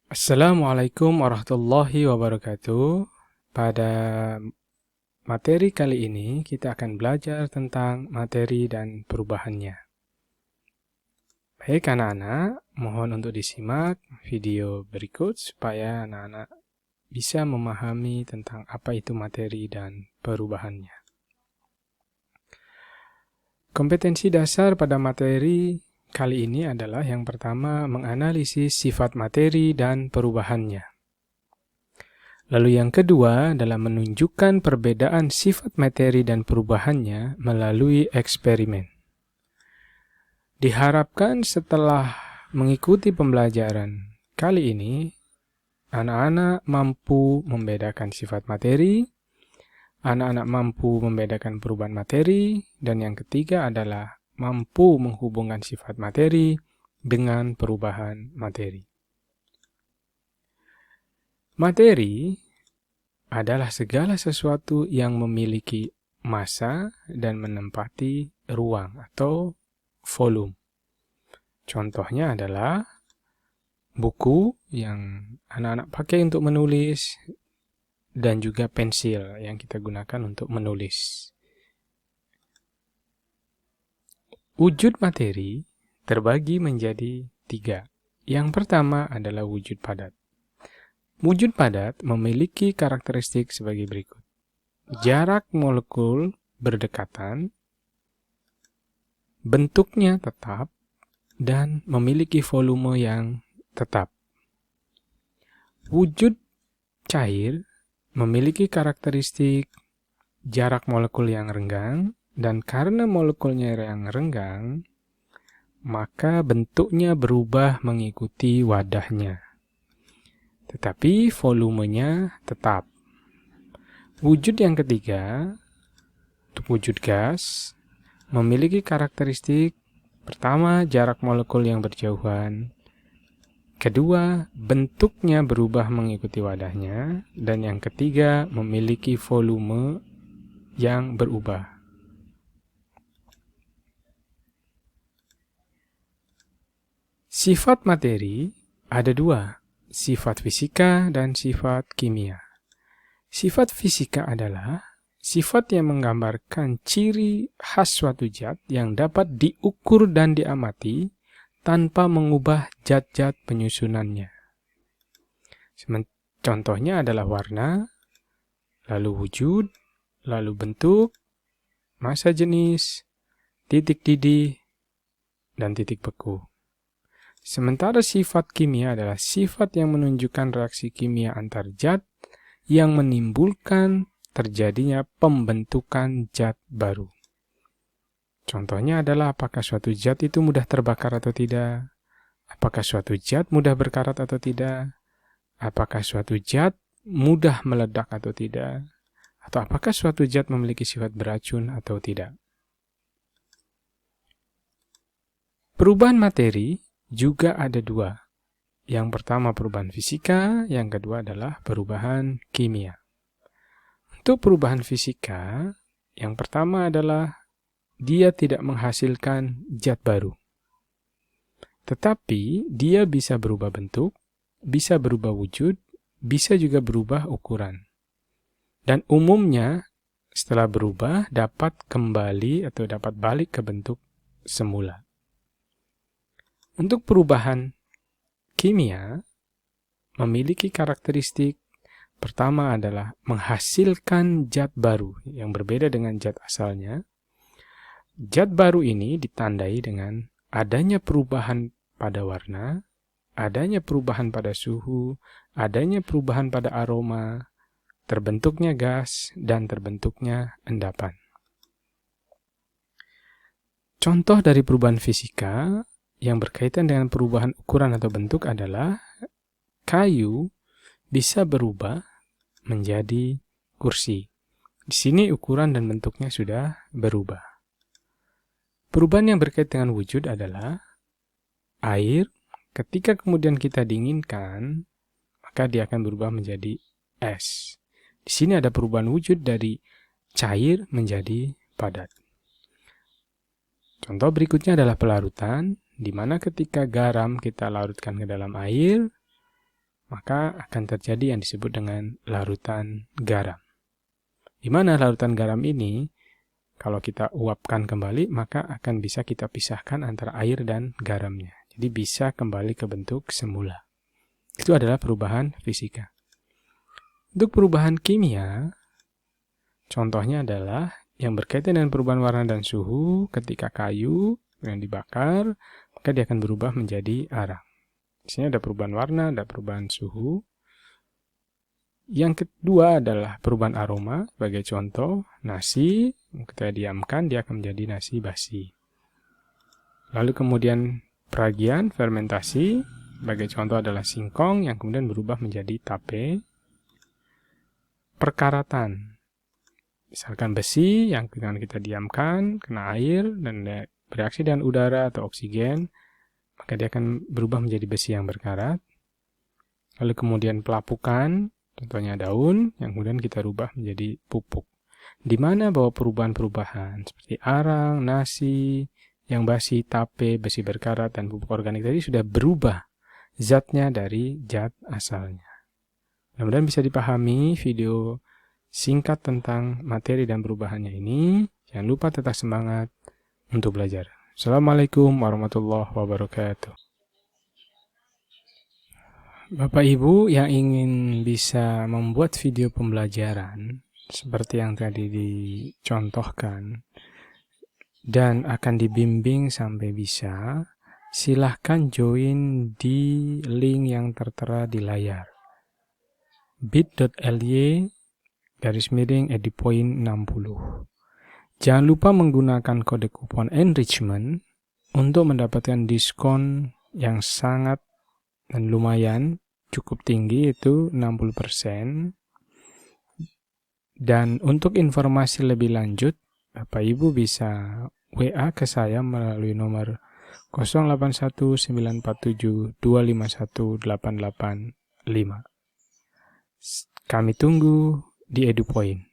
Assalamualaikum warahmatullahi wabarakatuh. Pada materi kali ini kita akan belajar tentang materi dan perubahannya. Baik anak-anak, mohon untuk disimak video berikut supaya anak-anak bisa memahami tentang apa itu materi dan perubahannya. Kompetensi dasar pada materi kali ini adalah yang pertama menganalisis sifat materi dan perubahannya. Lalu yang kedua adalah menunjukkan perbedaan sifat materi dan perubahannya melalui eksperimen. Diharapkan setelah mengikuti pembelajaran kali ini, anak-anak mampu membedakan sifat materi, anak-anak mampu membedakan perubahan materi, dan yang ketiga adalah mampu menghubungkan sifat materi dengan perubahan materi. Materi adalah segala sesuatu yang memiliki massa dan menempati ruang atau volume. Contohnya adalah buku yang anak-anak pakai untuk menulis dan juga pensil yang kita gunakan untuk menulis. Wujud materi terbagi menjadi 3. Yang pertama adalah wujud padat. Wujud padat memiliki karakteristik sebagai berikut. Jarak molekul berdekatan, bentuknya tetap, dan memiliki volume yang tetap. Wujud cair memiliki karakteristik jarak molekul yang renggang, dan karena molekulnya yang renggang, maka bentuknya berubah mengikuti wadahnya. Tetapi volumenya tetap. Wujud yang ketiga, untuk wujud gas, memiliki karakteristik pertama, jarak molekul yang berjauhan. Kedua, bentuknya berubah mengikuti wadahnya. Dan yang ketiga, memiliki volume yang berubah. Sifat materi ada 2. Sifat fisika dan sifat kimia. Sifat fisika adalah sifat yang menggambarkan ciri khas suatu zat yang dapat diukur dan diamati tanpa mengubah zat-zat penyusunannya. Contohnya adalah warna, lalu wujud, lalu bentuk, massa jenis, titik didih, dan titik beku. Sementara sifat kimia adalah sifat yang menunjukkan reaksi kimia antar zat yang menimbulkan terjadinya pembentukan zat baru. Contohnya adalah apakah suatu zat itu mudah terbakar atau tidak, apakah suatu zat mudah berkarat atau tidak, apakah suatu zat mudah meledak atau tidak, atau apakah suatu zat memiliki sifat beracun atau tidak. Perubahan materi juga ada 2. Yang pertama perubahan fisika, yang kedua adalah perubahan kimia. Untuk perubahan fisika, yang pertama adalah dia tidak menghasilkan zat baru. Tetapi dia bisa berubah bentuk, bisa berubah wujud, bisa juga berubah ukuran. Dan umumnya setelah berubah dapat kembali atau dapat balik ke bentuk semula. Untuk perubahan kimia memiliki karakteristik pertama adalah menghasilkan zat baru yang berbeda dengan zat asalnya. Zat baru ini ditandai dengan adanya perubahan pada warna, adanya perubahan pada suhu, adanya perubahan pada aroma, terbentuknya gas, dan terbentuknya endapan. Contoh dari perubahan fisika yang berkaitan dengan perubahan ukuran atau bentuk adalah kayu bisa berubah menjadi kursi. Di sini ukuran dan bentuknya sudah berubah. Perubahan yang berkaitan dengan wujud adalah air. Ketika kemudian kita dinginkan, maka dia akan berubah menjadi es. Di sini ada perubahan wujud dari cair menjadi padat. Contoh berikutnya adalah pelarutan, di mana ketika garam kita larutkan ke dalam air, maka akan terjadi yang disebut dengan larutan garam. Di mana larutan garam ini, kalau kita uapkan kembali, maka akan bisa kita pisahkan antara air dan garamnya. Jadi bisa kembali ke bentuk semula. Itu adalah perubahan fisika. Untuk perubahan kimia, contohnya adalah yang berkaitan dengan perubahan warna dan suhu. Ketika kayu yang dibakar, maka dia akan berubah menjadi arang. Di sini ada perubahan warna, ada perubahan suhu. Yang kedua adalah perubahan aroma. Sebagai contoh, nasi, ketika diamkan, dia akan menjadi nasi basi. Lalu kemudian peragian, fermentasi. Sebagai contoh adalah singkong, yang kemudian berubah menjadi tape. Perkaratan. Misalkan besi, yang kita diamkan, kena air, dan bereaksi dengan udara atau oksigen, maka dia akan berubah menjadi besi yang berkarat. Lalu kemudian pelapukan, contohnya daun, yang kemudian kita rubah menjadi pupuk. Di mana bahwa perubahan-perubahan seperti arang, nasi, yang basi, tape, besi berkarat, dan pupuk organik tadi sudah berubah zatnya dari zat asalnya. Mudah-mudahan bisa dipahami video singkat tentang materi dan perubahannya ini. Jangan lupa tetap semangat untuk belajar. Assalamualaikum warahmatullahi wabarakatuh. Bapak Ibu yang ingin bisa membuat video pembelajaran seperti yang tadi dicontohkan dan akan dibimbing sampai bisa, silahkan join di link yang tertera di layar. bit.ly/edipoint60. Jangan lupa menggunakan kode kupon enrichment untuk mendapatkan diskon yang sangat dan lumayan cukup tinggi, itu 60%. Dan untuk informasi lebih lanjut, Bapak Ibu bisa WA ke saya melalui nomor 081947251885. Kami tunggu di EduPoint.